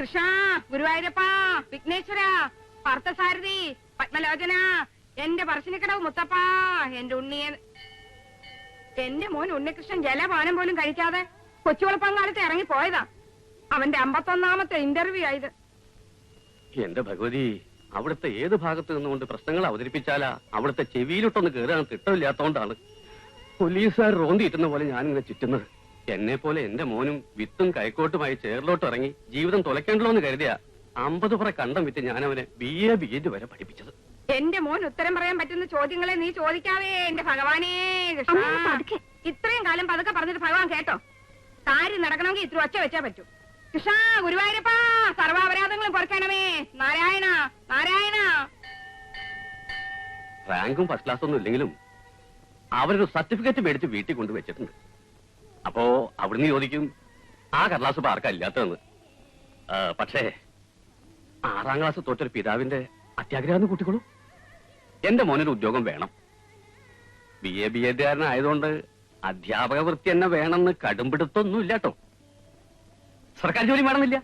കൃഷ്ണ, ഗുരുവായൂരപ്പ, വിഘ്നേശ്വര, പാർത്ഥസാരഥി, പത്മലോചന, എന്റെ പറശ്ശിനിക്കടവ് മുത്തപ്പ, എന്റെ ഉണ്ണിയെ. എന്റെ മോൻ ഉണ്ണികൃഷ്ണൻ ജലപാനം പോലും കഴിക്കാതെ കൊച്ചുവളപ്പങ്കാലത്ത് ഇറങ്ങി പോയതാ. അവന്റെ 51ാമത്തെ ഇന്റർവ്യൂ ആയത്. എന്റെ ഭഗവതി, അവിടുത്തെ ഏത് ഭാഗത്ത് നിന്നുകൊണ്ട് പ്രശ്നങ്ങൾ അവതരിപ്പിച്ചാലാ അവിടുത്തെ ചെവിയിലോട്ടൊന്ന് കയറാൻ തിട്ടമില്ലാത്തോണ്ടാണ് പോലീസുകാർ റോന്തിയിട്ടുന്ന പോലെ ഞാനിങ്ങനെ ചുറ്റുന്നത്. എന്നെ പോലെ എന്റെ മോനും വിത്തും കൈക്കോട്ടുമായി ചേറിലോട്ട് ഇറങ്ങി ജീവിതം തുലയ്ക്കേണ്ടല്ലോ എന്ന് കരുതിയ 50 പുറ കണ്ടം വിറ്റ് ഞാൻ അവനെ BA BEd വരെ പഠിപ്പിച്ചത്. എന്റെ മോൻ ഉത്തരം പറയാൻ പറ്റുന്ന ചോദ്യങ്ങളെ നീ ചോദിക്കാവേ എന്റെ ഭഗവാനേ കൃഷ്ണ. ഇത്രയും കാലം പതുക്കെ പറഞ്ഞിട്ട് ഭഗവാൻ കേട്ടോ? കാര്യം നടക്കണമെങ്കിൽ ഇത്ര ഒച്ച വെച്ചാ പറ്റൂ. കൃഷ്ണ, ഗുരുവായൂരപ്പ, സർവാപരാധങ്ങളും പൊറുക്കണമേ. നാരായണ നാരായണ. റാങ്കും ഫസ്റ്റ് ക്ലാസ് ഒന്നും ഇല്ലെങ്കിലും അവരൊരു സർട്ടിഫിക്കറ്റ് മേടിച്ച് വീട്ടിൽ കൊണ്ടുവച്ചിട്ടുണ്ട്. അപ്പോ അവിടുന്ന് ചോദിക്കും ആ കടലാസ് ഇപ്പൊ ആർക്കാ ഇല്ലാത്തതെന്ന്. പക്ഷേ 6ാം ക്ലാസ് തോറ്റൊരു പിതാവിന്റെ അത്യാഗ്രഹം കൂട്ടിക്കോളൂ. എന്റെ മോനൊരു ഉദ്യോഗം വേണം. BA BEd ആയതുകൊണ്ട് അധ്യാപക വൃത്തി തന്നെ വേണമെന്ന് കടുംപിടുത്തൊന്നും ഇല്ലാട്ടോ. സർക്കാർ ജോലി വേണമെന്നില്ല.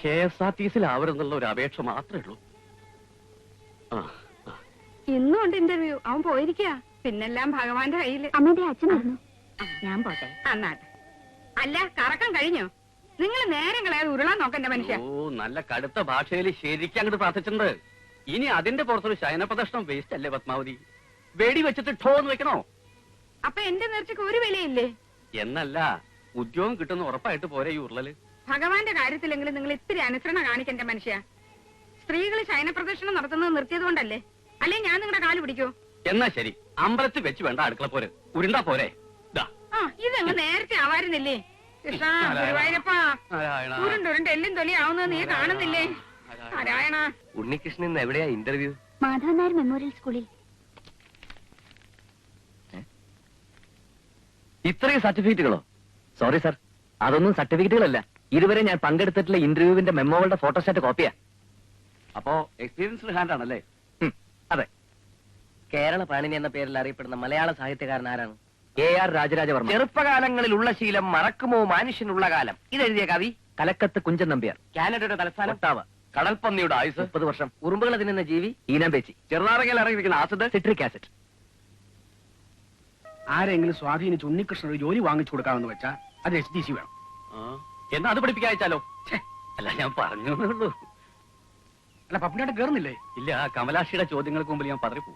KSRTCയിലാവരുന്നുള്ള ഒരു അപേക്ഷ മാത്രമേ ഉള്ളൂ. ഇന്നും ഉണ്ട് ഇന്റർവ്യൂ. അവൻ പോയിരിക്കുക. പിന്നെല്ലാം ഭഗവാന്റെ കയ്യില്. അമ്മയുടെ അച്ഛനായിരുന്നു. ഞാൻ പോട്ടെ. അന്നാട്ടെ. അല്ല, കറക്കം കഴിഞ്ഞോ? നിങ്ങൾ നേരം കളയാതെ ഉരുളാൻ നോക്കണ്ട മനുഷ്യ. ഓ, നല്ല കടുത്ത ഭാഷയിൽ ശരിക്കും അങ്ങോട്ട് പ്രാർത്ഥിച്ചിട്ടുണ്ട്. ഇനി അതിന്റെ പുറത്തൊരു ശയനപ്രദർശനം വേസ്റ്റ് അല്ലേ പത്മാവതി? വെടി വെച്ചിട്ട് ഠോന്ന് വെക്കണോ? അപ്പൊ എന്റെ നേർച്ചക്ക് ഒരു വിലയില്ലേ? എന്നല്ല, ഉദ്യോഗം കിട്ടുന്ന ഉറപ്പായിട്ട് പോരെ ഈ ഉരുളല്. ഭഗവാന്റെ കാര്യത്തിലെങ്കിലും നിങ്ങൾ ഇത്തിരി അനുസരണ കാണിക്കണ്ട മനുഷ്യ. സ്ത്രീകൾ ശയനപ്രദർശനം നടത്തുന്നത് നിർത്തിയത് കൊണ്ടല്ലേ? അല്ലെ ഞാൻ നിങ്ങളുടെ കാല് പിടിക്കോ? എന്നാ ശരി, അമ്പലത്തിൽ വെച്ച് വേണ്ട അടുക്കള പോരെ, ഉരുണ്ടാ പോരെ. ഇതങ്ങ് നേരത്തെ ആവാരുന്നില്ലേ? കൃഷ്ണ, ഗുരുവായൂരപ്പ, ഉരുണ്ടുരുണ്ട് എല്ലും തൊലിയാവുന്നത് നീ കാണുന്നില്ലേ? നാരായണ. ഉണ്ണികൃഷ്ണൻ എവിടെയാ ഇന്റർവ്യൂ? മാധവൻ നായർ മെമ്മോറിയൽ സ്കൂളിൽ. ഇത്രയും സർട്ടിഫിക്കറ്റുകളോ? സോറി സർ, അതൊന്നും സർട്ടിഫിക്കറ്റുകളല്ല. ഇതുവരെ ഞാൻ പങ്കെടുത്തിട്ടുള്ള ഇന്റർവ്യൂവിന്റെ മെമ്മോകളുടെ ഫോട്ടോസ്റ്റാറ്റ് കോപ്പിയാ. അപ്പോ എക്സ്പീരിയൻസ്ഡ് ഹാൻഡ് ആണല്ലേ? അതെ. കേരള പാണിനി എന്ന പേരിൽ അറിയപ്പെടുന്ന മലയാള സാഹിത്യകാരൻ ആരാണ്? AR രാജരാജവർമ്മ. ചെറുപ്പകാലങ്ങളിലുള്ള ശീലം മറക്കുമോ മനുഷ്യനുള്ള കാലം. ഇതെഴുതിയ കവി കലക്കത്ത് കുഞ്ചൻ നമ്പ്യാർ. കാനഡയുടെ തലസ്ഥാനം ഒട്ടാവ. കടൽപ്പന്നിയുടെ ആയുസ് 30 വർഷം. ഉറുമ്പുകൾ തിന്നുന്ന ജീവി ഈനാമ്പേച്ചി. ചെറുനാറകയിൽ ഇറങ്ങിയിരിക്കുന്ന ആസിഡ് സിട്രിക് ആസിഡ്. ആരെങ്കിലും സ്വാധീനിച്ച് ഉണ്ണികൃഷ്ണൻ ഒരു ജോലി വാങ്ങിച്ചു കൊടുക്കാമെന്ന് വെച്ചാ അത് SDC വേണം. എന്നാ അത് പഠിപ്പിക്കാൻ അയച്ചാലോ? അല്ല, ഞാൻ പറഞ്ഞേ ഉള്ളൂ. അല്ല, പപ്പിനായിട്ട് കേറുന്നില്ലേ? ഇല്ല, കമലാക്ഷിയുടെ ചോദ്യങ്ങൾക്ക് മുമ്പിൽ ഞാൻ പതറിപ്പോ.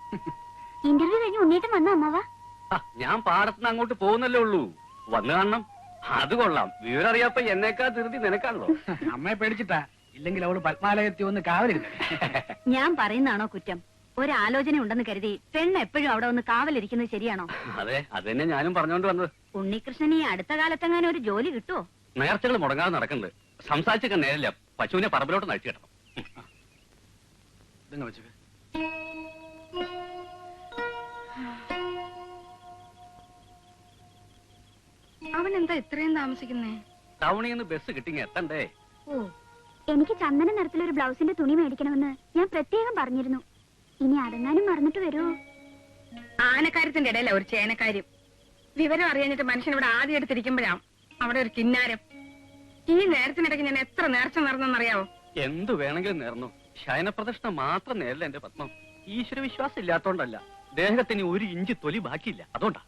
ഇന്റർവ്യൂ കഴിഞ്ഞ് ഉണ്ണിയേട്ടൻ വന്നോ അമ്മാവ? ഞാൻ പാടത്തുനിന്ന് അങ്ങോട്ട് പോകുന്നല്ലേ ഉള്ളൂ. വന്നു കാണണം. അത് കൊള്ളാം. വിവരം അറിയാപ്പ എന്നേക്കാ ധൃതി നിനക്കാണല്ലോ. അമ്മയെ പേടിച്ചിട്ടാ, ഇല്ലെങ്കിൽ അവള് പത്മാലയത്തിൽ ഒന്ന് കാവലിരുന്നേ. ഞാൻ പറയുന്നതാണോ കുറ്റം? ഒരാലോചന ഉണ്ടെന്ന് കരുതി പെണ്ണ് എപ്പോഴും അവിടെ ഒന്ന് കാവലിരിക്കുന്നത് ശരിയാണോ? അതെ, അത് തന്നെ ഞാനും പറഞ്ഞോണ്ട് വന്നത്. ഉണ്ണികൃഷ്ണന് ഈ അടുത്ത കാലത്തെങ്ങാനും ഒരു ജോലി കിട്ടുമോ? നേർച്ചകൾ മുടങ്ങാതെ നടക്കുന്നുണ്ട്. സംസാരിച്ചൊക്കെ നേരില്ല. പശുവിനെ പറമ്പിലോട്ട് നഴിച്ചു കിട്ടണം. ഇതങ്ങ് വെച്ചത് അവൻ എന്താ ഇത്രയും താമസിക്കുന്നേ? ടൗണിൽ നിന്ന് ബസ് കിട്ടിങ്ങ എത്തണ്ടേ? ഓ, എനിക്ക് ചന്ദന നിറത്തിലൊരു ബ്ലൗസിന്റെ തുണി മേടിക്കണമെന്ന് ഞാൻ പ്രത്യേകം പറഞ്ഞിരുന്നു. ഇനി അടങ്ങാനും മറന്നിട്ട് വരുമോ? ആനക്കാര്യത്തിന്റെ ഇടയില ഒരു ചേനക്കാര്യം. വിവരം അറിയാഞ്ഞിട്ട് മനുഷ്യൻ ഇവിടെ ആദ്യം എടുത്തിരിക്കുമ്പോഴാണ് അവിടെ ഒരു കിന്നാരം. ഈ നേരത്തിനിടയ്ക്ക് ഞാൻ എത്ര നേർച്ച നടന്നെന്നറിയാവോ? എന്തു വേണമെങ്കിലും നേർന്നു. ശയനപ്രദർശനം മാത്രം നേരില്ല എന്റെ പത്മം. ഈശ്വര വിശ്വാസം ഇല്ലാത്തോണ്ടല്ല, ദേഹത്തിന് 1 ഇഞ്ച് തൊലി ബാക്കിയില്ല, അതുകൊണ്ടാ.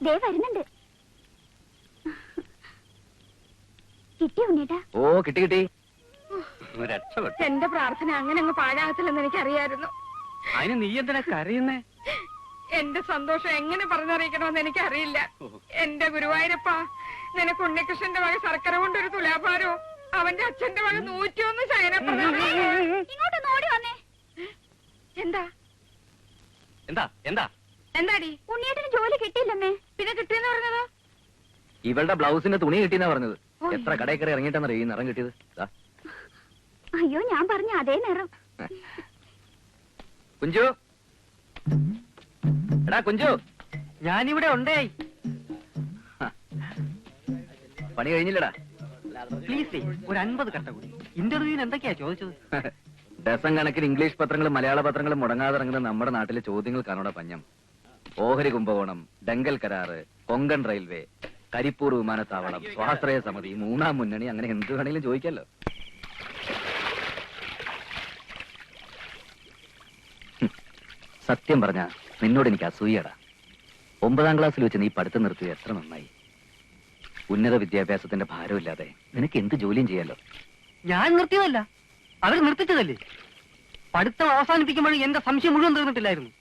വരുന്നുണ്ട്. കിട്ടിയോ ഉണ്ണേട്ടാ? ഓ, കിട്ടി കിട്ടി. രക്ഷപ്പെട്ടു. എന്റെ പ്രാർത്ഥന അങ്ങനെ അങ്ങ് പാഴാകത്തില്ലെന്ന് എനിക്കറിയായിരുന്നു. അതിന് നീ എന്തിനാ കരയുന്നേ? എന്റെ സന്തോഷം എങ്ങനെ പറഞ്ഞറിയിക്കണമെന്ന് എനിക്കറിയില്ല. എന്റെ ഗുരുവായൂരപ്പ, നിനക്ക് ഉണ്ണികൃഷ്ണന്റെ വക ശർക്കര കൊണ്ടൊരു തുലാഭാരോ, അവന്റെ അച്ഛന്റെ വക 101 ശയനപ്രദർശനം. ഇങ്ങോട്ട് ഓടി വന്നേ. എന്താ എന്താ എന്താ എന്താടി? ഉണ്ണിയേട്ടന് ജോലി കിട്ടിയില്ലമ്മേ. പിന്നെ കിട്ടിയെന്ന് പറഞ്ഞതോ? ഇവളുടെ ബ്ലൗസിന്റെ തുണി കിട്ടിയെന്നാ പറഞ്ഞത്. എത്ര കടയിൽ കയറി ഇറങ്ങിയിട്ടാണ് ഈ നിറം കിട്ടിയത്? അയ്യോ, ഞാൻ പറഞ്ഞ അതേ നിറം. കുഞ്ചു, എടാ കുഞ്ചു, ഞാനിവിടെ ഉണ്ടേ. പണി കഴിഞ്ഞില്ലടാ. പ്ലീസ് ഒരു 50 കട്ട കൂടി. ഇന്റർവ്യൂവിന് എന്തൊക്കെയാ ചോദിച്ചത്? ഡസൻ കണക്കിന് ഇംഗ്ലീഷ് പത്രങ്ങളും മലയാള പത്രങ്ങളും മുടങ്ങാതെ ഇറങ്ങുന്ന നമ്മുടെ നാട്ടിലെ ചോദ്യങ്ങൾ കാണോടാ പഞ്ഞം. ഓഹരി കുംഭകോണം, ഡങ്കൽ കരാറ്, കൊങ്കൺ റെയിൽവേ, കരിപ്പൂർ വിമാനത്താവളം, സ്വാശ്രയ സമിതി, മൂന്നാം മുന്നണി, അങ്ങനെ എന്ത് വേണമെങ്കിലും ചോദിക്കാലോ. സത്യം പറഞ്ഞ നിന്നോട് എനിക്ക് അസൂയടാ. 9ാം ക്ലാസ്സിൽ വെച്ച് നീ പഠിത്തം നിർത്തിയത് എത്ര നന്നായി. ഉന്നത വിദ്യാഭ്യാസത്തിന്റെ ഭാരമില്ലാതെ നിനക്ക് എന്ത് ജോലിയും ചെയ്യാലോ. ഞാൻ നിർത്തിയതല്ല, അവർ നിർത്തിച്ചതല്ലേ. പഠിത്തം അവസാനിപ്പിക്കുമ്പോഴും എന്റെ സംശയം മുഴുവൻ തീർന്നിട്ടില്ലായിരുന്നു.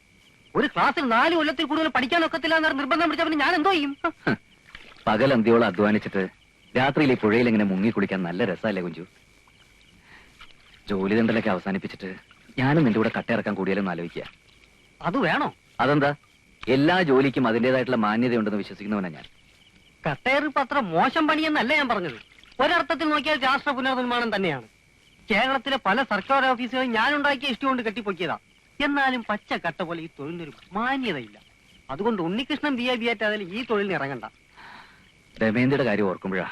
ഒരു ക്ലാസ്സിൽ 4 കൊല്ലത്തിൽ കൂടുതൽ പഠിക്കാനൊക്കത്തില്ല എന്ന് നിർബന്ധം പിടിച്ചവന് ഞാൻ എന്തോ ചെയ്യും? പകൽ അന്ത്യോളം അധ്വാനിച്ചിട്ട് രാത്രിയിൽ ഈ പുഴയിൽ ഇങ്ങനെ മുങ്ങി കുളിക്കാൻ നല്ല രസമല്ലേ കുഞ്ചു? ജോലി തണ്ടലൊക്കെ അവസാനിപ്പിച്ചിട്ട് ഞാനും നിന്റെ കൂടെ കട്ടയിറക്കാൻ കൂടിയാലും ആലോചിക്കുക. അത് വേണോ? അതെന്താ? എല്ലാ ജോലിക്കും അതിന്റേതായിട്ടുള്ള മാന്യതയുണ്ടെന്ന് വിശ്വസിക്കുന്നവനാ ഞാൻ. കട്ടേറിപ്പ് അത്ര മോശം പണിയെന്നല്ല ഞാൻ പറഞ്ഞത്. ഒരർത്ഥത്തിൽ നോക്കിയാൽ രാഷ്ട്ര പുനർനിർമ്മാണം തന്നെയാണ്. കേരളത്തിലെ പല സർക്കാർ ഓഫീസുകളും ഞാൻ ഉണ്ടാക്കിയ ഇഷ്ടം കൊണ്ട് കെട്ടിപ്പൊക്കിയതാ. എന്നാലും പച്ച കട്ട പോലെ ഈ തൊഴിലിനൊരു മാന്യതയില്ല. അതുകൊണ്ട് ഉണ്ണികൃഷ്ണൻ BA ആയാലും ഈ തൊഴിലിന് ഇറങ്ങണ്ട. രമേന്ദ്രയുടെ കാര്യം ഓർക്കുമ്പോഴാ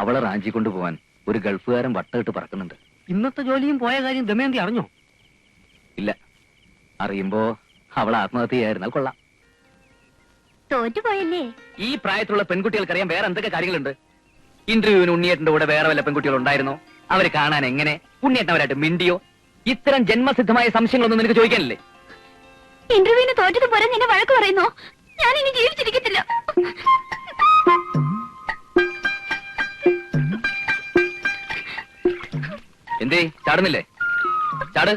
അവളെ റാഞ്ചി കൊണ്ടുപോവാൻ ഒരു ഗൾഫുകാരൻ വട്ടമിട്ട് പറക്കുന്നുണ്ട്. ഇന്നത്തെ ജോലിയും പോയ കാര്യം ദമയന്തി അറിഞ്ഞോ? ഇല്ല. അറിയുമ്പോ അവൾ ആത്മഹത്യ ചെയ്യായിരുന്നാൽ കൊള്ളാം. തോറ്റുപോയല്ലേ? ഈ പ്രായത്തിലുള്ള പെൺകുട്ടികൾക്കറിയാൻ വേറെ എന്തൊക്കെ കാര്യങ്ങളുണ്ട്? ഇന്റർവ്യൂവിന് ഉണ്ണിയേട്ടന്റെ കൂടെ വേറെ വല്ല പെൺകുട്ടികൾ ഉണ്ടായിരുന്നോ? അവരെ കാണാൻ എങ്ങനെ? ഉണ്ണിയേട്ടൻ അവരായിട്ട് മിണ്ടിയോ? ഇത്തരം ജന്മസിദ്ധമായ സംശയങ്ങളൊന്നും നിനക്ക് ചോദിക്കാനില്ലേ? ഇന്റർവ്യൂവിന് തോറ്റത് പോരെ നിന്നെ വഴക്ക് പറയുന്നോ? ഞാൻ ഇനി ജീവിച്ചിരിക്കത്തില്ല. എന്തേ ചാടുന്നില്ലേ? ചാട്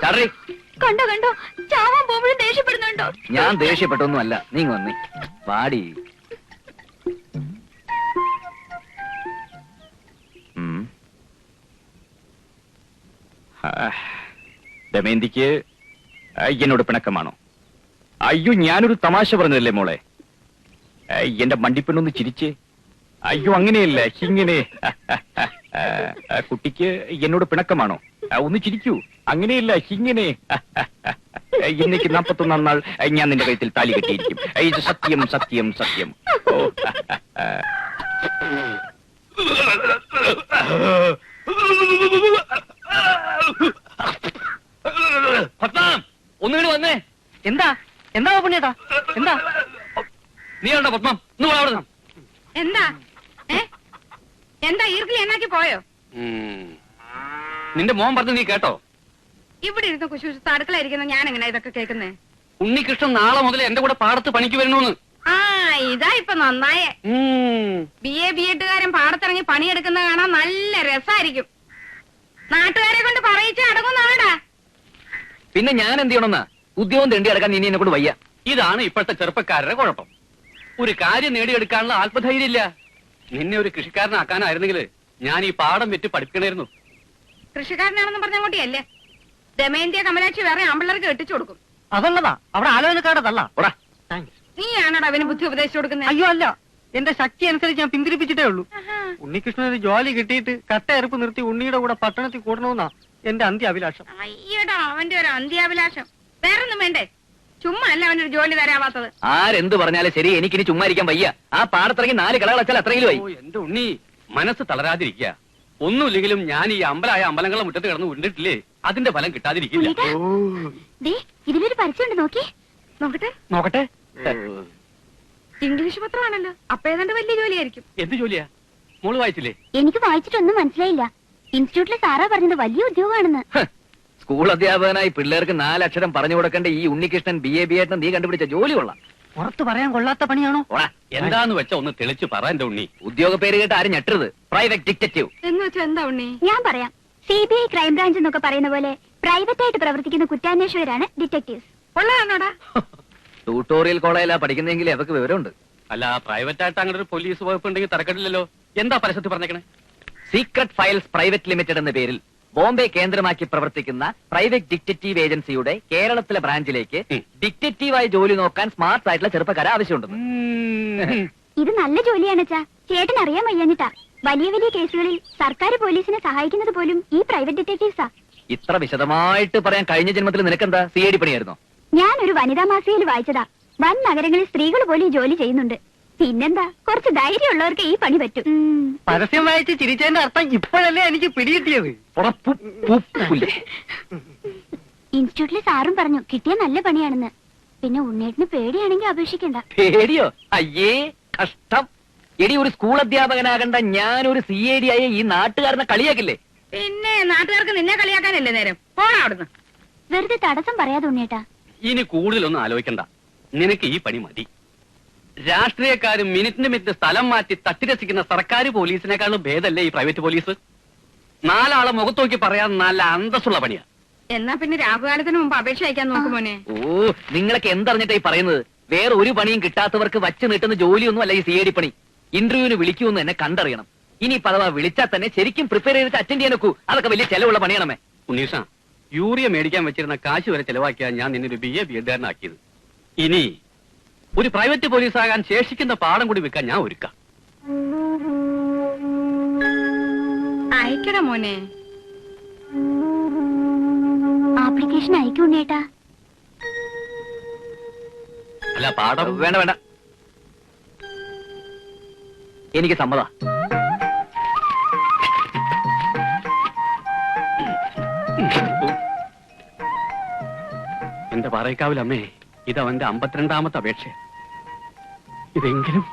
ചാടേ. കണ്ടോ കണ്ടോ, ചാവാൻ പോകുമ്പോഴും ദേഷ്യപ്പെടുന്നുണ്ടോ? ഞാൻ ദേഷ്യപ്പെട്ടൊന്നുമല്ല, നീ വന്നേ വാടി. ദമയന്തിക്ക് എന്നോട് പിണക്കമാണോ? അയ്യോ, ഞാനൊരു തമാശ പറഞ്ഞതല്ലേ മോളെ. എന്റെ മണ്ടിപ്പെണ്ണൊന്ന് ചിരിച്ചേ. അയ്യോ, അങ്ങനെയല്ല, ഇങ്ങനെ. കുട്ടിക്ക് എന്നോട് പിണക്കമാണോ? ഒന്ന് ചിരിക്കൂ. അങ്ങനെയല്ല, ഇങ്ങനെ. ഇന്നേക്ക് 41 നാൾ ഞാൻ നിന്റെ കഴുത്തിൽ താലി കെട്ടിയിരിക്കും. ഇത് സത്യം സത്യം സത്യം. ഓ, ഒന്നുകൂടി വന്നേ. എന്താ എന്താ പുണ്യേട്ടാ? എന്താ നീ ഉണ്ടോ പത്മം? എന്താ എന്താ ഈർക്കിൽ എന്നാക്കി പോയോ? നിന്റെ മോൻ പറഞ്ഞു നീ കേട്ടോ? ഇവിടെ ഇരുന്ന് കുശുശുത്ത് അടുക്കളയിരിക്കുന്ന ഞാൻ എങ്ങനെ ഇതൊക്കെ കേൾക്കുന്നേ? ഉണ്ണികൃഷ്ണൻ നാളെ മുതൽ എന്റെ കൂടെ പാടത്ത് പണിക്ക് വരണമെന്ന്. ആ, ഇതാ ഇപ്പൊ നന്നായേ. BA-BEdകാരൻ പാടത്തിറങ്ങി പണിയെടുക്കുന്ന കാണാൻ നല്ല രസായിരിക്കും. നാട്ടുകാരെ കൊണ്ട് പറയിച്ച് അടങ്ങുന്നാടാ. പിന്നെ ഞാൻ എന്ത് ചെയ്യണമെന്നാ? ഉദ്യോഗം തെണ്ടി അടക്കാൻ ഇനി എന്നെ കൊണ്ട് വയ്യ. ഇതാണ് ഇപ്പോഴത്തെ ചെറുപ്പക്കാരുടെ കുഴപ്പം. ഒരു കാര്യം നേടിയെടുക്കാനുള്ള ആത്മധൈര്യം ഇല്ല. നിന്നെ ഒരു കൃഷിക്കാരനാക്കാനായിരുന്നെങ്കിൽ ഞാൻ ഈ പാടം വെറ്റ് പഠിപ്പിക്കണമായിരുന്നു. കൃഷിക്കാരനാണെന്ന് പറഞ്ഞങ്ങോട്ടിയല്ലേ? ദമയന്തിയ കമലാക്ഷി വേറെ ആമ്പിള്ളേർക്ക് കെട്ടിച്ചു കൊടുക്കും. അതുള്ളതാ, അവിടെ ആലോചനക്കാരതല്ല. നീയാണോടാ അവന് ബുദ്ധി ഉപദേശിച്ചു കൊടുക്കുന്നത്? അയ്യോ അല്ല, എന്റെ ശക്തി അനുസരിച്ച് ഞാൻ പിന്തിരിപ്പിച്ചിട്ടേ ഉള്ളൂ. ഉണ്ണികൃഷ്ണൻ ഒരു ജോലി കിട്ടിയിട്ട് കട്ടയെറുപ്പ് നിർത്തി ഉണ്ണിയുടെ കൂടെ പട്ടണത്തിൽ കൂടണമെന്നാ എന്റെ അന്ത്യാഭിലാഷം. അയ്യടാ, അവന്റെ ഒരു അന്ത്യാഭിലാഷം. വേറൊന്നും വേണ്ടേ? ചുമ്മാ അല്ല അവനൊരു ജോലി തരാവാത്തത്. ആരെന്ത് പറഞ്ഞാലും ശരി, എനിക്കിനി ചുമ്മാ ഇരിക്കാൻ വയ്യ. ആ പാടത്തിറങ്ങി 4 കളകൾ വെച്ചാൽ അത്രയെങ്കിലും ആയി. എന്റെ ഉണ്ണി, മനസ്സ് തളരാതിരിക്കുക. ഒന്നുമില്ലെങ്കിലും ഞാൻ ഈ അമ്പലങ്ങളുടെ മുറ്റത്ത് കിടന്ന് ഉണ്ടിട്ടില്ലേ, അതിന്റെ ഫലം കിട്ടാതിരിക്കില്ല. ഇതിലൊരു പരസ്യമുണ്ട്, നോക്കി നോക്കട്ടെ. നോക്കട്ടെ. ഇംഗ്ലീഷ് പത്രമാണല്ലോ, അപ്പൊ ഏതാണ്ട് വലിയ ജോലിയായിരിക്കും. എന്ത് ജോലിയാ? മോള് വായിച്ചില്ലേ? എനിക്ക് വായിച്ചിട്ടൊന്നും മനസ്സിലായില്ല. ഇൻസ്റ്റിറ്റ്യൂട്ടിലെ സാറാ പറഞ്ഞത് വലിയ ഉദ്യോഗമാണെന്ന്. സ്കൂൾ അധ്യാപകനായി പിള്ളേർക്ക് 4 അക്ഷരം പറഞ്ഞു കൊടുക്കേണ്ട ഈ ഉണ്ണികൃഷ്ണൻ BA നീ കണ്ടുപിടിച്ച ജോലി കൊള്ളാം. പുറത്ത് പറയാൻ കൊള്ളാത്ത പണിയാണോ? എന്താന്ന് വെച്ചാ ഒന്ന് തെളിച്ച് പറ എന്റെ ഉണ്ണി. ഉദ്യോഗ പേര് കേട്ട് ആരും ഞെട്ടരുത്. പ്രൈവറ്റ് ഡിറ്റക്റ്റീവ് എന്ന് വെച്ചാ എന്താ ഉണ്ണി? ഞാൻ പറയാം. CBI ക്രൈംബ്രാഞ്ച് എന്നൊക്കെ പറയുന്ന പോലെ പ്രൈവറ്റ് ആയിട്ട് പ്രവർത്തിക്കുന്ന കുറ്റാന്വേഷകരാണ് ഡിറ്റക്ടീവ്സ്. ഉള്ളതാണോടാ? ട്യൂട്ടോറിയൽ കോളേജിലാ പഠിക്കുന്നെങ്കിൽ അവർക്ക് വിവരമുണ്ട്. അല്ല, പ്രൈവറ്റ് ആയിട്ട് അങ്ങനെ ഒരു പോലീസ് വകുപ്പ് ഉണ്ടെങ്കിൽ തരക്കെട്ടില്ലല്ലോ. എന്താ പരസ്യത്തിൽ പറഞ്ഞേക്കണേ? സീക്രട്ട് ഫയൽസ് പ്രൈവറ്റ് ലിമിറ്റഡ് എന്ന പേരിൽ ബോംബെ കേന്ദ്രമാക്കി പ്രവർത്തിക്കുന്ന പ്രൈവറ്റ് ഡിറ്റക്റ്റീവ് ഏജൻസിയുടെ കേരളത്തിലെ ബ്രാഞ്ചിലേക്ക് ഡിറ്റക്റ്റീവായി ജോലി നോക്കാൻ സ്മാർട്ട് ആയിട്ടുള്ള ചെറുപ്പക്കാരെ ആവശ്യമുണ്ടെന്ന്. ഇത് നല്ല ജോലിയാണ് ചാ. ചേട്ടൻ അറിയാൻ വയ്യാഞ്ഞിട്ടാ. വലിയ വലിയ കേസുകളിൽ സർക്കാർ പോലീസിനെ സഹായിക്കുന്നത് പോലും ഈ പ്രൈവറ്റ് ഡിറ്റക്ടീവ്സാ. ഇത്ര വിശദമായിട്ട് പറയാൻ കഴിഞ്ഞ ജന്മത്തിൽ നിനക്കെന്താ CID പണിയായിരുന്നോ? ഞാനൊരു വനിതാ മാസികയിൽ വായിച്ചതാ. വൻ നഗരങ്ങളിൽ സ്ത്രീകൾ പോലും ജോലി ചെയ്യുന്നുണ്ട്. പിന്നെന്താ, കുറച്ച് ധൈര്യമുള്ളവർക്ക് ഈ പണി പറ്റും. പരസ്യം വായിച്ച് ചിരിച്ചതിന്റെ അർത്ഥം ഇപ്പോഴല്ലേ എനിക്ക് പിടികിട്ടിയത്. ഇൻസ്റ്റിറ്റ്യൂട്ടിലെ സാറും പറഞ്ഞു കിട്ടിയ നല്ല പണിയാണെന്ന്. പിന്നെ ഉണ്ണേട്ടിന് പേടിയാണെങ്കിൽ അപേക്ഷിക്കണ്ട. പേടിയോ? അയ്യേ കഷ്ടം. എടി, ഒരു സ്കൂൾ അധ്യാപകനാകണ്ട ഞാനൊരു CID ആയ ഈ നാട്ടുകാരനെ കളിയാക്കില്ലേ? പിന്നെ നാട്ടുകാർക്ക് നിന്നെ കളിയാക്കാനല്ലേ നേരം. പോണ അവിടുന്ന്. വെറുതെ തടസ്സം പറയാതെ ഉണ്ണേട്ടാ. ഇനി കൂടുതലൊന്നും ആലോചിക്കണ്ട. നിനക്ക് ഈ പണി മതി. രാഷ്ട്രീയക്കാരും മിനിറ്റ് സ്ഥലം മാറ്റി തട്ടിരസിക്കുന്ന സർക്കാർ പോലീസിനേക്കാളും ഭേദമല്ലേ ഈ പ്രൈവറ്റ് പോലീസ്? 4 ആളെ മുഖത്ത് നോക്കി പറയാൻ നല്ല അന്തസ്സുള്ള പണിയാ. എന്നാ പിന്നെ രാഹുകാലത്തിന് മുമ്പ് അപേക്ഷ അയക്കാൻ നോക്കുമോനെ. ഓ, നിങ്ങളൊക്കെ എന്തറിഞ്ഞിട്ടായി പറയുന്നത്? വേറെ ഒരു പണിയും കിട്ടാത്തവർക്ക് വച്ച് നീട്ടുന്ന ജോലിയൊന്നും അല്ല ഈ CID പണി. ഇന്റർവ്യൂവിന് വിളിക്കുമെന്ന് എന്നെ കണ്ടറിയണം. ഇനി പലവാ വിളിച്ചാൽ തന്നെ ശരിക്കും പ്രിപ്പയർ ചെയ്തിട്ട് അറ്റൻഡ് ചെയ്യാൻ നോക്കൂ. അതൊക്കെ വലിയ ചെലവുള്ള പണിയാണമേ. ഉണ്ണീഷ, യൂറിയ മേടിക്കാൻ വെച്ചിരുന്ന കാശ് വരെ ചെലവാക്കിയാ ഞാൻ നിന്നൊരു BA ബിഎഡ്കാരനാക്കിയത്. ഇനി ഒരു പ്രൈവറ്റ് പോലീസാകാൻ ശേഷിക്കുന്ന പാഠം കൂടി വെക്കാൻ ഞാൻ ഒരുക്കാം. അയക്കട മോനെ. ആപ്ലിക്കേഷൻ അയക്കും ഉണ്ണേട്ടാ. അല്ല, പാഠം വേണ്ട വേണ്ട, എനിക്ക് സമ്മത. എന്റെ പാറയ്ക്കാവിലമ്മേ, ഇത് അവന്റെ 52ാമത്തെ അപേക്ഷ. ഇതെങ്കിലും